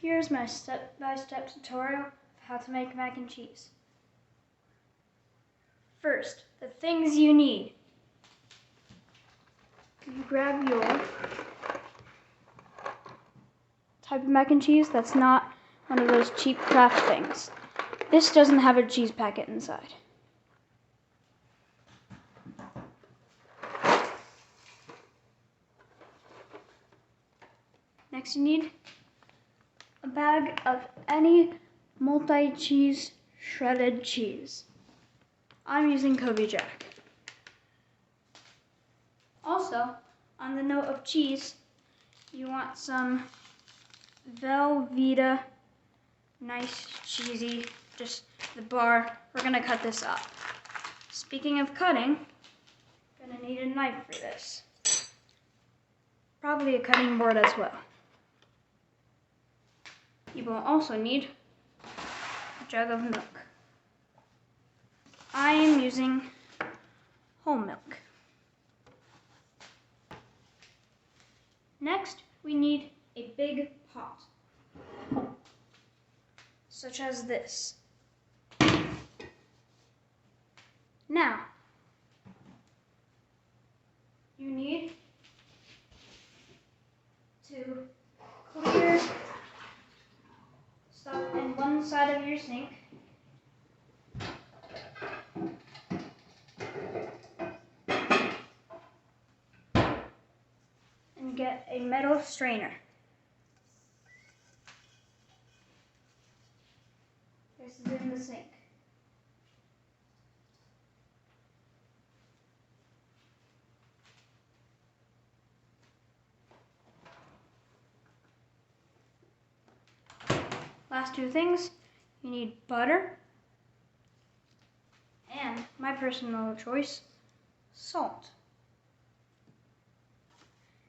Here's my step-by-step tutorial of how to make mac and cheese. First, the things you need. You grab your type of mac and cheese that's not one of those cheap Kraft things. This doesn't have a cheese packet inside. Next you need a bag of any multi-cheese shredded cheese. I'm using Kobe Jack. Also, on the note of cheese, you want some Velveeta, nice cheesy, just the bar. We're gonna cut this up. Speaking of cutting, gonna need a knife for this. Probably a cutting board as well. You will also need a jug of milk. I am using whole milk. Next, we need a big pot, such as this. Now, you need to clear stuff in one side of your sink. And get a metal strainer. This is in the sink. Last two things, you need butter and, my personal choice, salt.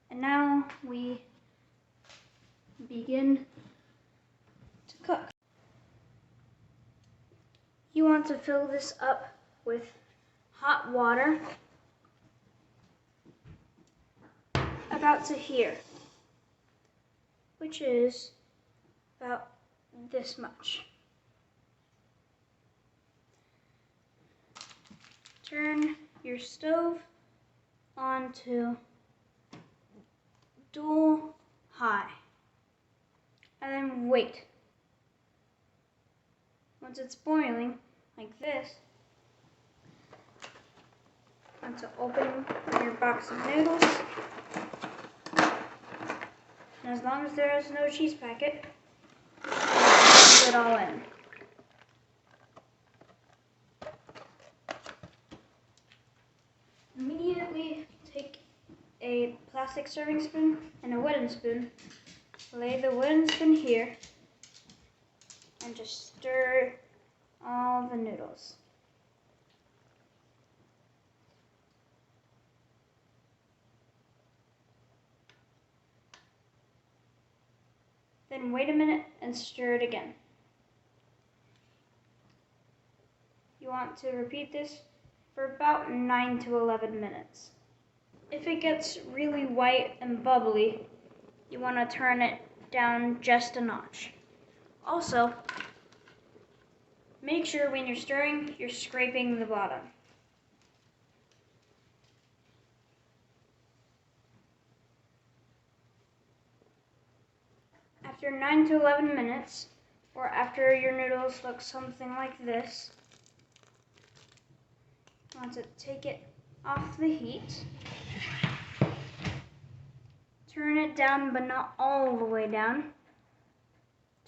And now we begin to cook. You want to fill this up with hot water about to here, which is about this much. Turn your stove on to dual high, and then wait. Once it's boiling, like this, want to open your box of noodles, and as long as there is no cheese packet, put it all in. Immediately take a plastic serving spoon and a wooden spoon. Lay the wooden spoon here and just stir all the noodles. Then wait a minute and stir it again. You want to repeat this for about 9 to 11 minutes. If it gets really white and bubbly, you want to turn it down just a notch. Also, make sure when you're stirring, you're scraping the bottom. After 9 to 11 minutes, or after your noodles look something like this, you want to take it off the heat. Turn it down, but not all the way down,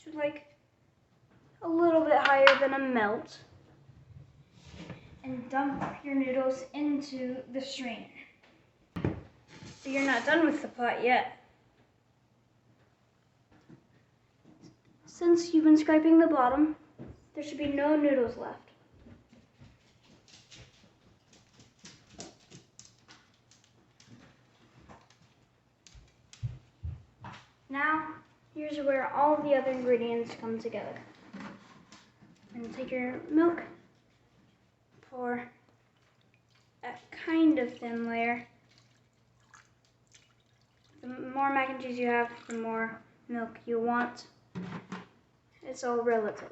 to like a little bit higher than a melt, and dump your noodles into the strainer. But you're not done with the pot yet. Since you've been scraping the bottom, there should be no noodles left. Now, here's where all the other ingredients come together. And take your milk, pour a kind of thin layer. The more mac and cheese you have, the more milk you want. It's all relative.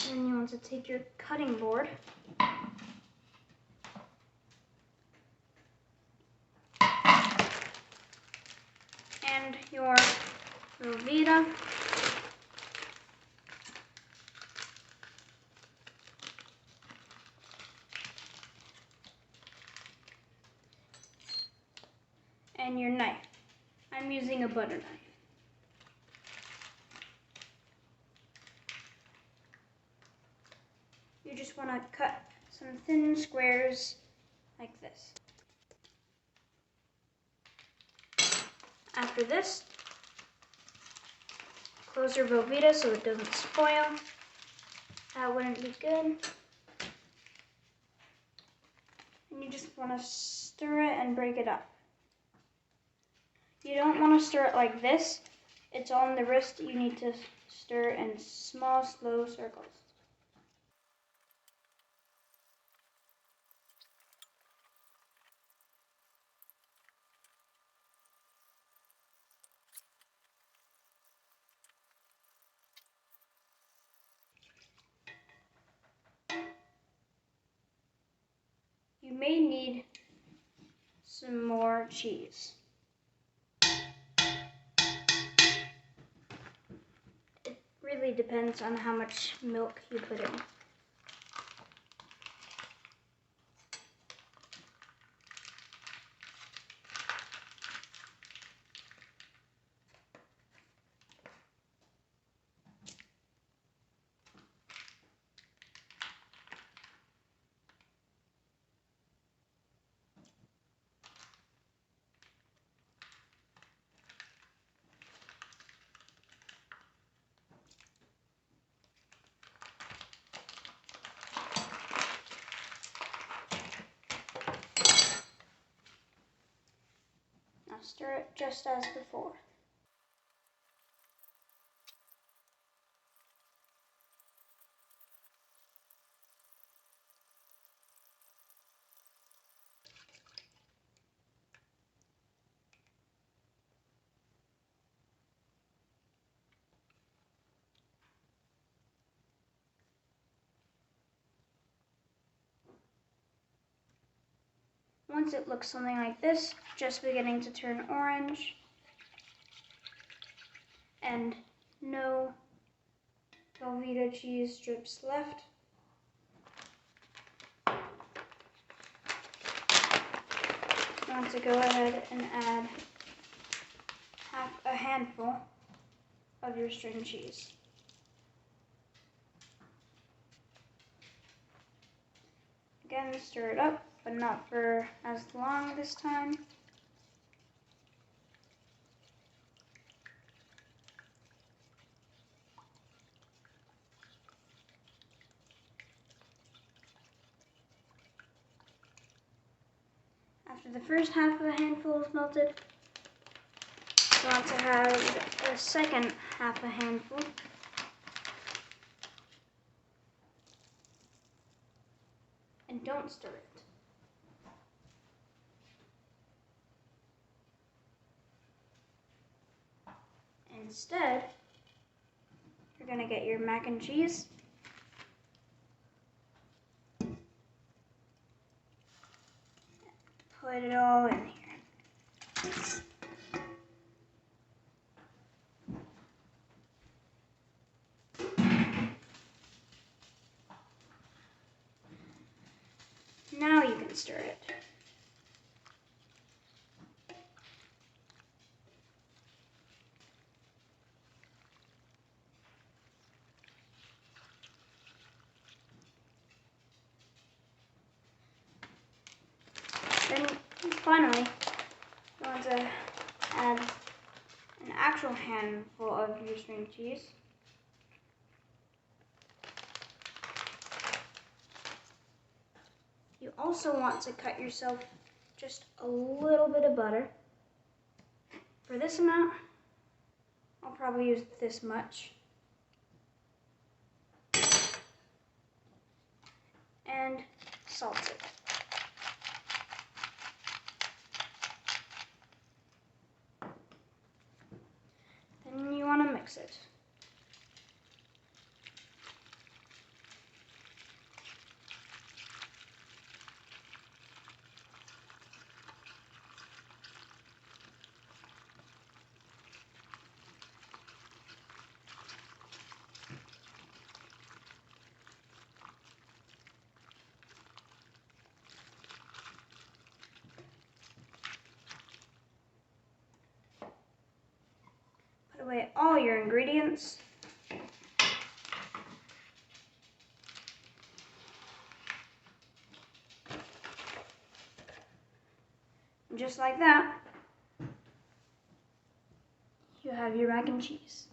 Then you want to take your cutting board and your Velveeta. And your knife. I'm using a butter knife. You just want to cut some thin squares like this. After this, close your Velveeta so it doesn't spoil. That wouldn't be good. And you just want to stir it and break it up. You don't want to stir it like this. It's on the wrist. You need to stir in small, slow circles. You may need some more cheese. It really depends on how much milk you put in. Now stir it just as before. Once it looks something like this, just beginning to turn orange, and no Velveeta cheese strips left, you want to go ahead and add half a handful of your string cheese. Again, stir it up, but not for as long this time. After the first half of a handful is melted, you want to have a second half a handful. And don't stir it. Instead, you're going to get your mac and cheese. Put it all in here. Now you can stir it. Then finally, you want to add an actual handful of your string cheese. You also want to cut yourself just a little bit of butter. For this amount, I'll probably use this much. And salt it. mix it. Put away all your ingredients. And just like that, you have your mac and cheese.